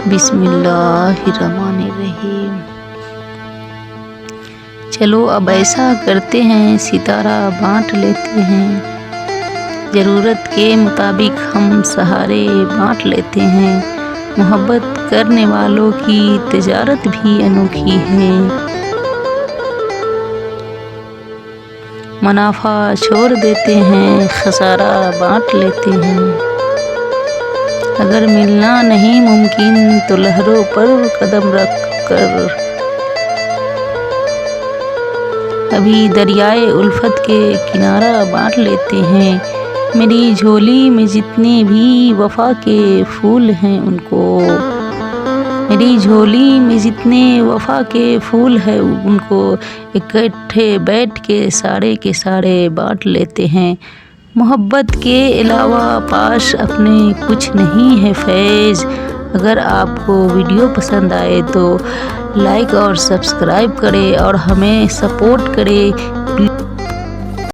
बिस्मिल्लाहिर्रहमानिर्रहीम। चलो अब ऐसा करते हैं, सितारा बांट लेते हैं। ज़रूरत के मुताबिक हम सहारे बांट लेते हैं। मोहब्बत करने वालों की तिजारत भी अनोखी है। मुनाफा छोड़ देते हैं, खसारा बांट लेते हैं। अगर मिलना नहीं मुमकिन तो लहरों पर कदम रख कर अभी दरियाए उल्फत के किनारा बांट लेते हैं। मेरी झोली में जितने भी वफा के फूल हैं उनको इकट्ठे बैठ के सारे बांट लेते हैं। मोहब्बत के अलावा पास अपने कुछ नहीं है फैज़। अगर आपको वीडियो पसंद आए तो लाइक और सब्सक्राइब करें और हमें सपोर्ट करें।